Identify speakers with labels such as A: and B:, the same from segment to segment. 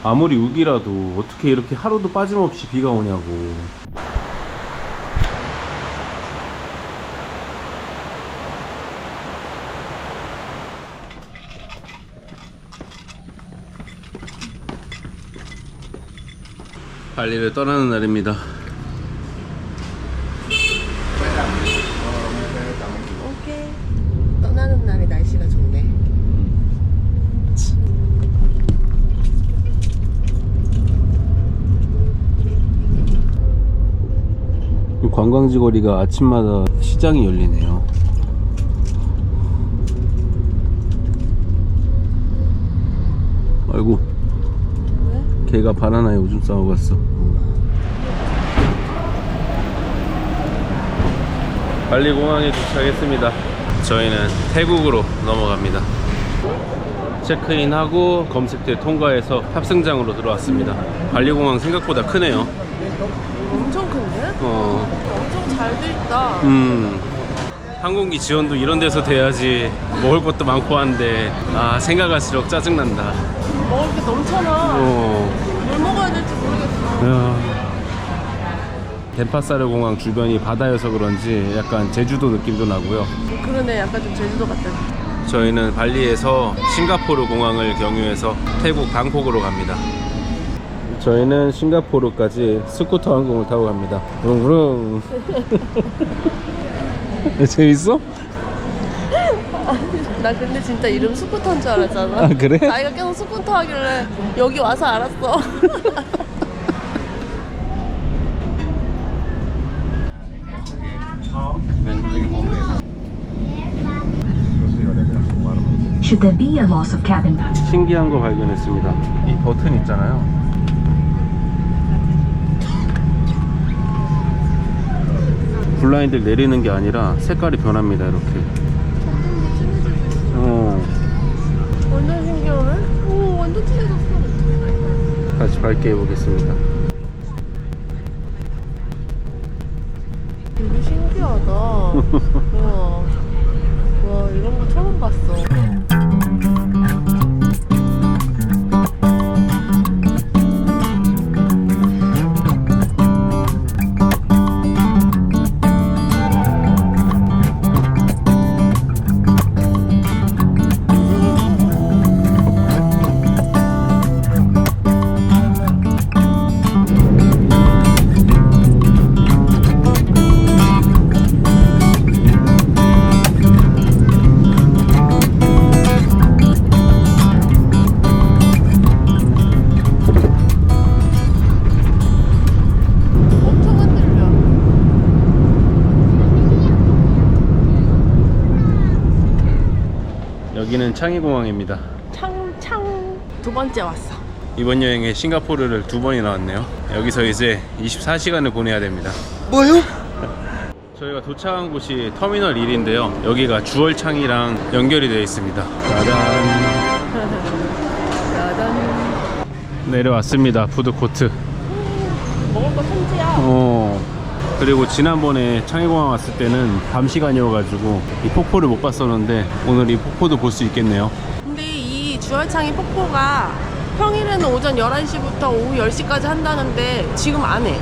A: 아무리 우기라도 어떻게 이렇게 하루도 빠짐없이 비가 오냐고. 발리를 떠나는 날입니다.
B: 오케이. 떠나는 날에 날씨가 좋네.
A: 이 관광지 거리가 아침마다 시장이 열리네요. 아이고,
B: 왜?
A: 걔가 바나나에 오줌 싸고 갔어. 발리 공항에 도착했습니다. 저희는 태국으로 넘어갑니다. 체크인하고 검색대 통과해서 탑승장으로 들어왔습니다. 발리 공항 생각보다 크네요.
B: 엄청 큰데? 엄청 잘 돼 있다.
A: 항공기 지원도 이런 데서 돼야지. 먹을 것도 많고 한데 생각할수록 짜증난다.
B: 먹을 게 넘쳐나. 뭘 먹어야 될지 모르겠어.
A: 덴파사르 공항 주변이 바다여서 그런지 약간 제주도 느낌도 나고요.
B: 그러네, 약간 좀 제주도 같다.
A: 저희는 발리에서 싱가포르 공항을 경유해서 태국 방콕으로 갑니다. 저희는 싱가포르까지 스쿠터 항공을 타고 갑니다. 부릉부릉. 재밌어?
B: 나 근데 진짜 이름 스쿠터인 줄 알았잖아.
A: 아, 그래?
B: 자기가 계속 스쿠터 하길래 여기 와서 알았어.
C: Should there be a loss of cabin?
A: 신기한 거 발견했습니다. 이 버튼 있잖아요. 블라인드를 내리는 게 아니라 색깔이 변합니다. 이렇게.
B: 완전 신기하네? 오, 완전 진해졌어.
A: 다시 밝게 해보겠습니다.
B: 되게 신기하다. 우와. 와, 이런 거 처음 봤어.
A: 여기는 창의공항입니다.
B: 창. 두 번째 왔어.
A: 이번 여행에 싱가포르를 2번이나 왔네요. 여기서 이제 24시간을 보내야 됩니다.
B: 뭐요?
A: 저희가 도착한 곳이 터미널 1인데요. 여기가 주얼창이랑 연결이 되어 있습니다. 짜잔.
B: 짜잔.
A: 내려왔습니다. 푸드코트.
B: 먹을 거 천지야.
A: 그리고 지난번에 창의공항 왔을 때는 밤 시간이어가지고 이 폭포를 못 봤었는데 오늘 이 폭포도 볼 수 있겠네요.
B: 근데 이 주얼창이 폭포가 평일에는 오전 11시부터 오후 10시까지 한다는데 지금 안 해.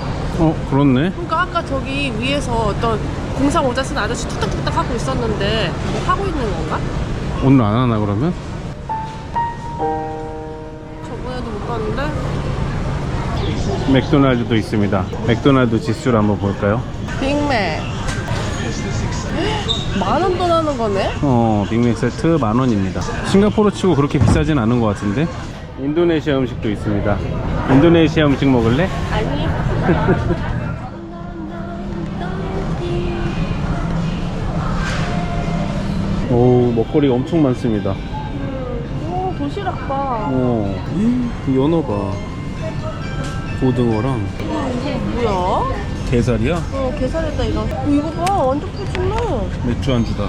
A: 그렇네.
B: 그러니까 아까 저기 위에서 어떤 공사 모자 쓴 아저씨 툭탁툭탁 하고 있었는데 뭐 하고 있는 건가?
A: 오늘 안 하나 그러면?
B: 저번에도 못 봤는데.
A: 맥도날드도 있습니다. 맥도날드 지수를 한번 볼까요?
B: 빅맥 10,000원 돈 하는 거네?
A: 빅맥 세트 10,000원입니다. 싱가포르 치고 그렇게 비싸진 않은 것 같은데. 인도네시아 음식도 있습니다. 인도네시아 음식 먹을래?
B: 아니.
A: 오, 먹거리가 엄청 많습니다.
B: 오, 도시락 봐.
A: 연어 봐. 고등어랑
B: 뭐야?
A: 게살이야?
B: 게살에다 이거. 이거 봐, 완전 푸짐해.
A: 맥주 안주다.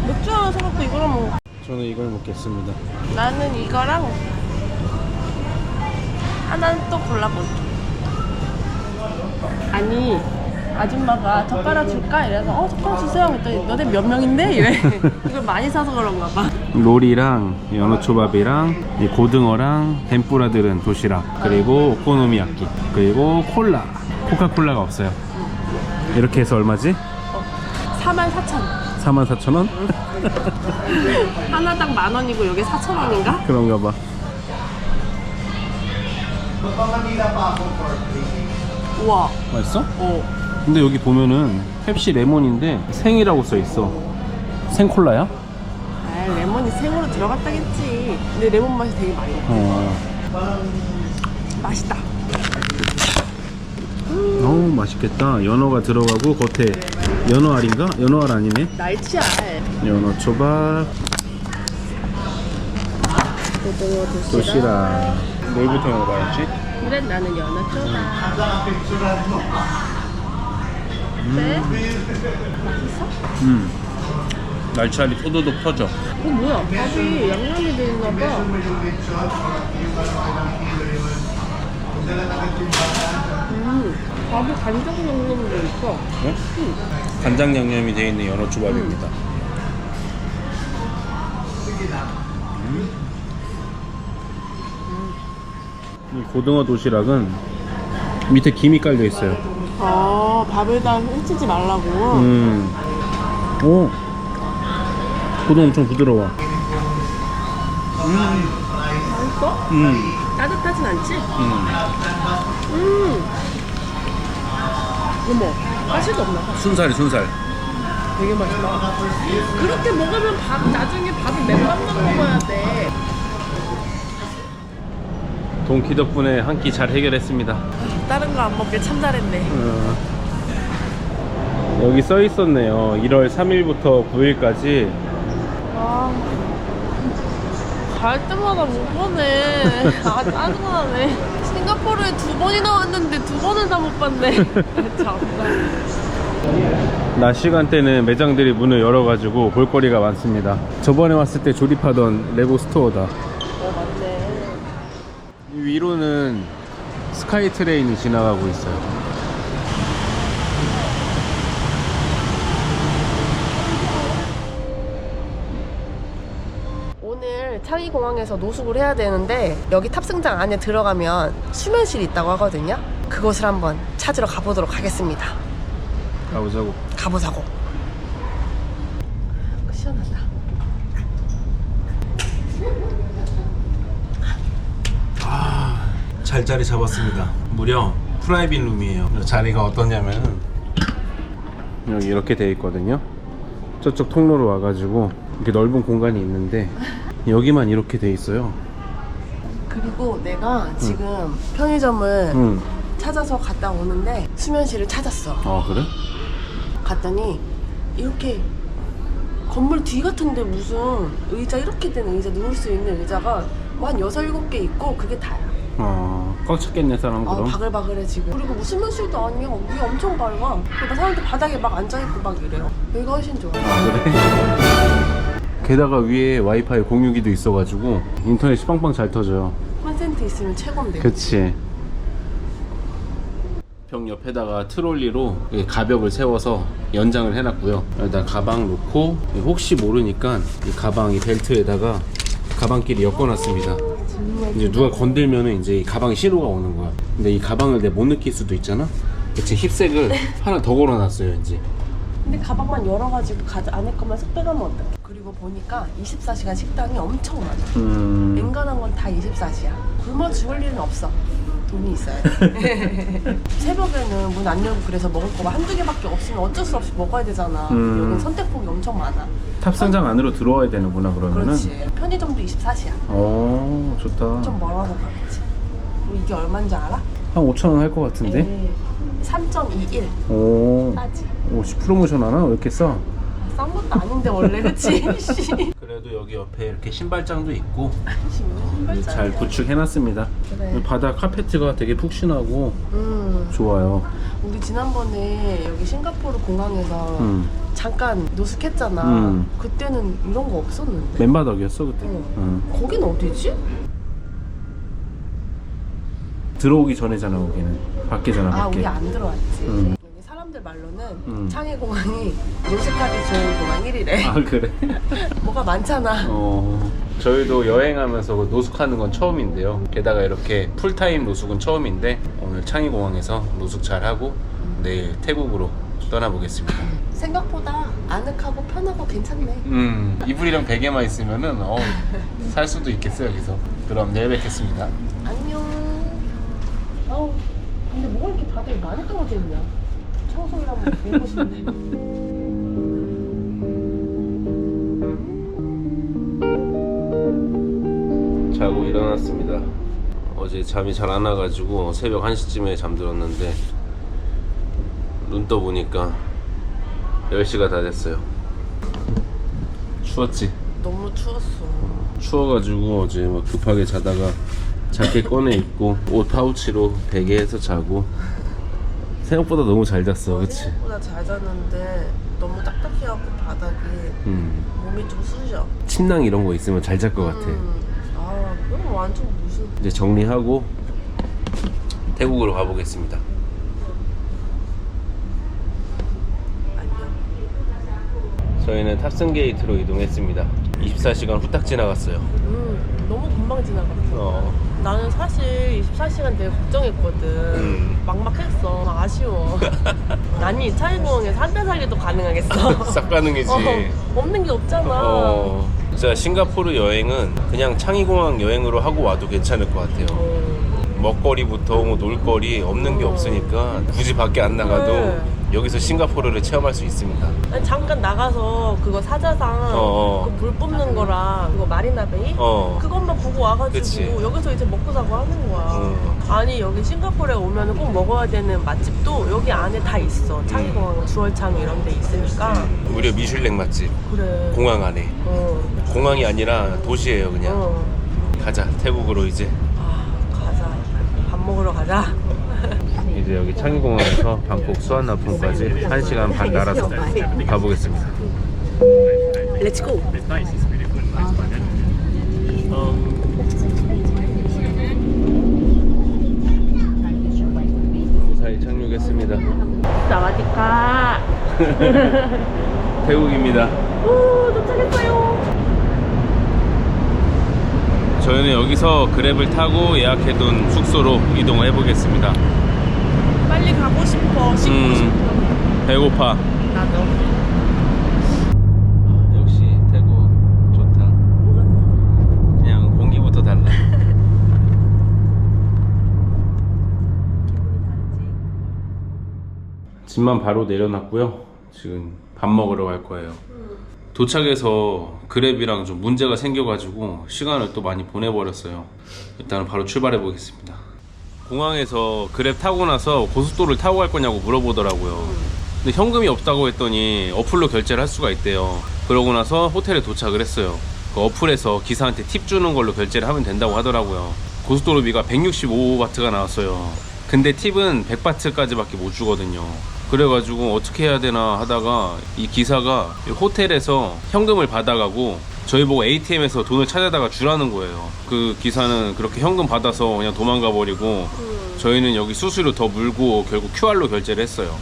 B: 맥주 하나 사갖고 이거랑 먹어.
A: 저는 이걸 먹겠습니다.
B: 나는 이거랑 하나는 또 골라볼게. 아니 아줌마가 젓가락 줄까? 이래서 젓가락 주세요. 그랬더니 너네 몇 명인데? 이래. 이걸 많이 사서 그런가 봐.
A: 롤이랑 연어초밥이랑 이 고등어랑 덴뿌라 들은 도시락, 그리고 오코노미야끼, 그리고 콜라. 코카콜라가 없어요. 이렇게 해서 얼마지?
B: 44,000원.
A: 44,000원?
B: 하나당 10,000원이고 여기 4,000원인가?
A: 그런가 봐.
B: 우와.
A: 맛있어? 근데 여기 보면은 펩시 레몬인데 생이라고 써있어. 생콜라야?
B: 아, 레몬이 생으로 들어갔다겠지. 근데 레몬 맛이 되게 많이 나. 맛있다.
A: 어우 맛있겠다. 연어가 들어가고 겉에 연어알인가? 연어알 아니네.
B: 날치알.
A: 연어 초밥,
B: 고등어
A: 도시락. 뭘부터 먹어야지?
B: 그래 나는 연어 초밥. 네? 맛있어?
A: 날치알이 토도독 터져.
B: 뭐야? 밥이 양념이 돼 있나 봐. 밥이 간장 양념이 돼 있어.
A: 네? 간장 양념이 되어 있는 연어 초밥입니다. 이 고등어 도시락은 밑에 김이 깔려 있어요.
B: 밥에다 훔치지 말라고.
A: 오, 고등어 엄청 부드러워.
B: 맛있어? 따뜻하진 않지? 어머, 가시도 없나 봐.
A: 순살이 순살.
B: 되게 맛있다. 그렇게 먹으면 나중에 밥이 맨밥만 먹어야 돼.
A: 동키 덕분에 한 끼 잘 해결했습니다.
B: 다른 거 안 먹길 참 잘했네.
A: 여기 써 있었네요. 1월 3일부터 9일까지.
B: 갈 때마다 못 보네. 짜증나네. 싱가포르에 2번이나 왔는데 2번을 다 못 봤네. 참나.
A: 낮 시간대는 매장들이 문을 열어가지고 볼거리가 많습니다. 저번에 왔을 때 조립하던 레고 스토어다.
B: 맞네.
A: 위로는 스카이 트레인이 지나가고 있어요.
B: 오늘 창의공항에서 노숙을 해야 되는데 여기 탑승장 안에 들어가면 수면실이 있다고 하거든요. 그곳을 한번 찾으러 가보도록 하겠습니다.
A: 가보자고.
B: 가보자고. 시원하다.
A: 잘 자리 잡았습니다. 무려 프라이빗 룸이에요. 자리가 어떠냐면 여기 이렇게 돼 있거든요. 저쪽 통로로 와가지고 이렇게 넓은 공간이 있는데 여기만 이렇게 돼 있어요.
B: 그리고 내가 지금 편의점을 찾아서 갔다 오는데 수면실을 찾았어.
A: 아 그래?
B: 갔더니 이렇게 건물 뒤 같은데 무슨 의자 이렇게 된 의자 누울 수 있는 의자가 한 6, 7개 있고 그게 다야.
A: 꽉 찼겠네 사람 그럼.
B: 바글바글해 지금. 그리고 뭐 수면실도 아니야. 위에 엄청 밝아. 그러니까 사람들 바닥에 막 앉아있고 막 이래요. 여기가 훨씬 좋아.
A: 그래? 게다가 위에 와이파이 공유기도 있어가지고 인터넷이 빵빵 잘 터져요.
B: 콘센트 있으면 최고인데.
A: 그치. 벽 옆에다가 트롤리로 가벽을 세워서 연장을 해놨고요. 여기다 가방 놓고 혹시 모르니까 이 가방 이 벨트에다가 가방끼리 엮어놨습니다. 이제 누가 건들면은 이제 이 가방에 신호가 오는 거야. 근데 이 가방을 내가 못 느낄 수도 있잖아. 그치. 힙색을 하나 더 걸어놨어요 이제.
B: 근데 가방만 열어가지고 안에 것만 쏙 빼가면 어떡해. 그리고 보니까 24시간 식당이 엄청 많아. 웬간한 건 다 24시야. 굶어 죽을 일은 없어. 돈이 있어요. 새벽에는 문 안 열고 그래서 먹을 거가 한두 개밖에 없으면 어쩔 수 없이 먹어야 되잖아. 여기는 선택폭이 엄청 많아.
A: 탑승장 안으로 들어와야 되는구나 그러면은.
B: 그렇지. 편의점도 24시야.
A: 오 좋다.
B: 좀 멀어서 그렇지. 이게 얼마인지 알아?
A: 한 5,000원 할 것 같은데?
B: 3.21.
A: 오.
B: 싸지.
A: 오, 프로모션 하나? 왜 이렇게 싸?
B: 싼 것도 아닌데 원래 그치?
A: 그래도 여기 옆에 이렇게 신발장도 있고
B: 신발장.
A: 잘 구축해놨습니다.
B: 그래.
A: 바닥 카페트가 되게 푹신하고 좋아요.
B: 우리 지난번에 여기 싱가포르 공항에서 잠깐 노숙했잖아. 그때는 이런 거 없었는데.
A: 맨바닥이었어 그때.
B: 거긴 어디지?
A: 들어오기 전에잖아 거기는. 밖에잖아
B: 아
A: 밖에.
B: 우리 안 들어왔지. 여기 사람 사람들 말로는 창의공항이 노숙하기 좋은 공항 1위래.
A: 아 그래?
B: 뭐가 많잖아.
A: 저희도 여행하면서 노숙하는 건 처음인데요. 게다가 이렇게 풀타임 노숙은 처음인데 오늘 창의공항에서 노숙 잘하고 내일 태국으로 떠나보겠습니다.
B: 생각보다 아늑하고 편하고 괜찮네.
A: 이불이랑 베개만 있으면은 살 수도 있겠어요 여기서. 그럼 내일 뵙겠습니다.
B: 안녕. 아우, 근데 뭐가 이렇게 다들 많이 떨어져 있냐? 청소를 한번 해보고 싶네.
A: 자고 일어났습니다. 어제 잠이 잘 안 와가지고 새벽 1시쯤에 잠들었는데 눈 떠보니까 10시가 다 됐어요. 추웠지?
B: 너무 추웠어.
A: 추워가지고 어제 막 급하게 자다가 자켓 꺼내 입고 옷 파우치로 베개에서 자고 생각보다 너무 잘 잤어. 그치?
B: 생각보다 잘 잤는데 너무 딱딱해갖고 바닥이 몸이 좀 쑤셔.
A: 침낭 이런 거 있으면 잘 잘 것 같아.
B: 아, 이건 완전 무슨.
A: 이제 정리하고 태국으로 가보겠습니다. 저희는 탑승 게이트로 이동했습니다. 24시간 후딱 지나갔어요.
B: 너무 금방 지나갔어. 나는 사실 24시간 되게 걱정했거든. 막막했어. 아쉬워. 아니, 창의공항에서 한 달 살기도 가능하겠어.
A: 싹 가능이지.
B: 없는 게 없잖아.
A: 진짜 싱가포르 여행은 그냥 창의공항 여행으로 하고 와도 괜찮을 것 같아요. 먹거리부터 뭐 놀거리 없는 게 없으니까 굳이 밖에 안 나가도
B: 그래.
A: 여기서 싱가포르를 체험할 수 있습니다.
B: 아니, 잠깐 나가서 그거 사자상 그 물 뽑는 거랑 그거 마리나베이 그것만 보고 와가지고
A: 그치.
B: 여기서 이제 먹고 자고 하는 거야. 아니, 여기 싱가포르에 오면 꼭 먹어야 되는 맛집도 여기 안에 다 있어. 창의공항, 주얼창 이런 데 있으니까.
A: 무려 미슐랭 맛집.
B: 그래.
A: 공항 안에. 공항이 아니라 도시예요 그냥. 가자 태국으로 이제.
B: 가자. 밥 먹으러 가자.
A: 이제 여기 창의공항에서 방콕 수완나품까지 1시간 반 날아서 가보겠습니다.
B: 렛츠고.
A: 무사히 착륙했습니다.
B: 사와디카.
A: 태국입니다.
B: 오, 도착했어요.
A: 저희는 여기서 그랩을 타고 예약해둔 숙소로 이동을 해보겠습니다.
B: 빨리 가고 싶어. 씻고 싶어.
A: 배고파.
B: 나도.
A: 역시 태국 좋다. 그냥 공기부터 달라. 짐만 바로 내려놨고요. 지금 밥 먹으러 갈 거예요. 도착해서 그랩이랑 좀 문제가 생겨가지고 시간을 또 많이 보내버렸어요. 일단은 바로 출발해 보겠습니다. 공항에서 그랩 타고 나서 고속도로를 타고 갈 거냐고 물어보더라고요. 근데 현금이 없다고 했더니 어플로 결제를 할 수가 있대요. 그러고 나서 호텔에 도착을 했어요. 그 어플에서 기사한테 팁 주는 걸로 결제를 하면 된다고 하더라고요. 고속도로비가 165바트가 나왔어요. 근데 팁은 100바트까지밖에 못 주거든요. 그래가지고 어떻게 해야 되나 하다가 이 기사가 호텔에서 현금을 받아가고 저희 보고 ATM에서 돈을 찾아다가 주라는 거예요. 그 기사는 그렇게 현금 받아서 그냥 도망가 버리고 저희는 여기 수수료 더 물고 결국 QR로 결제를 했어요.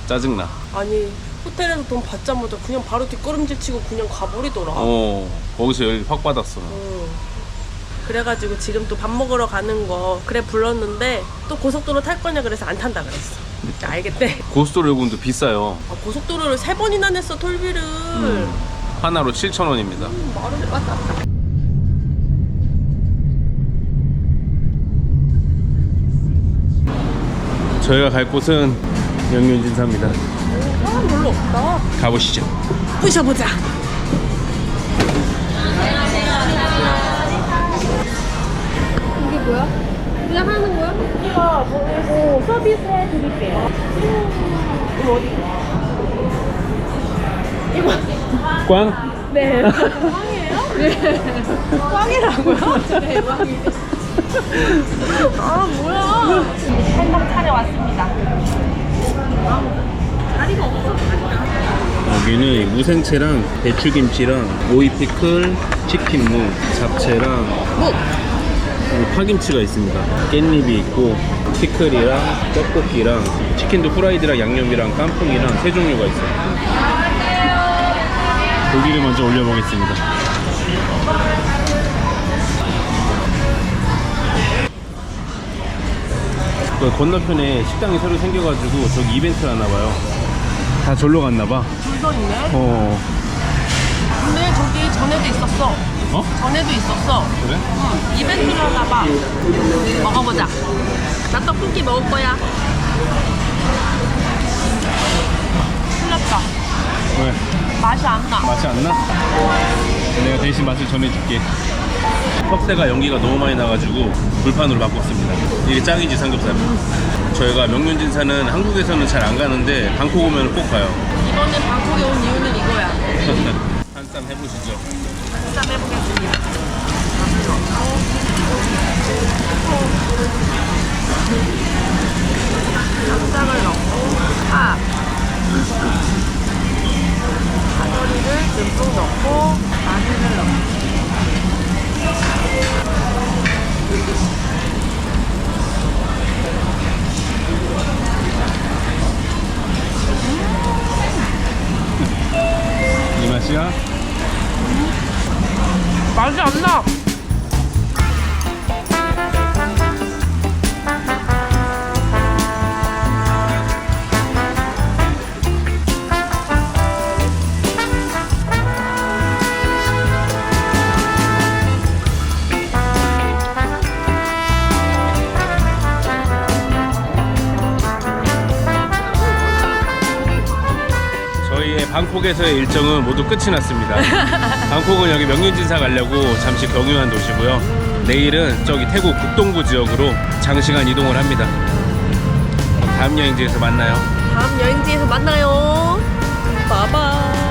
A: 짜증나.
B: 아니, 호텔에서 돈 받자마자 그냥 바로 뒷걸음질 치고 그냥 가버리더라.
A: 거기서 열 확 받았어.
B: 그래가지고 지금 또 밥 먹으러 가는 거 그래 불렀는데 또 고속도로 탈 거냐 그래서 안 탄다 그랬어. 알겠대.
A: 고속도로 요금도 비싸요.
B: 고속도로를 3번이나 냈어, 톨비를.
A: 하나로 7,000원입니다.
B: 말을 맞다.
A: 저희가 갈 곳은 영유진사입니다.
B: 사람 별로 없다.
A: 가보시죠.
B: 부셔보자. 이게 뭐야? 그냥 하는 거야? 우리가 저희고 서비스 해드릴게요. 이거 어디? 이거.
A: 꽝?
B: 네. 꽝이에요? 네. 꽝이라고요? 네, 꽝이에요. 아, 뭐야. 한방 차려왔습니다. 자리가 없어.
A: 여기는 무생채랑 배추김치랑 오이 피클, 치킨무, 잡채랑 여기 파김치가 있습니다. 깻잎이 있고 피클이랑 떡볶이랑 치킨도 프라이드랑 양념이랑 깐풍이랑 세 종류가 있어요. 고기를 먼저 올려보겠습니다. 그 건너편에 식당이 새로 생겨가지고 저기 이벤트 하나봐요. 다 절로 갔나봐.
B: 줄 서 있네.
A: 근데
B: 저기 전에도 있었어. 전에도 있었어.
A: 그래?
B: 응. 이벤트를 하나 봐. 먹어보자. 나 떡볶이 먹을 거야. 틀렸다.
A: 왜?
B: 맛이 안 나.
A: 맛이 안 나? 내가 대신 맛을 전해줄게. 컵새가 연기가 너무 많이 나가지고 불판으로 바꿨습니다. 이게 짱이지 삼겹살. 저희가 명륜진사는 한국에서는 잘 안 가는데 방콕 오면 꼭 가요.
B: 이번에 방콕에 온 이유는 이거야.
A: 한 쌈 해보시죠.
B: 한쌈 해보겠습니다. 쌈장을 넣고 파절이를 듬뿍 넣고 마늘을 넣고
A: 이 맛이야?
B: 맛이 안 나.
A: 저희의 방콕에서의 일정은 모두 끝이 났습니다. 방콕은 여기 명륜진사 가려고 잠시 경유한 도시고요. 내일은 저기 태국 북동부 지역으로 장시간 이동을 합니다. 다음 여행지에서 만나요.
B: 다음 여행지에서 만나요. 바이바이.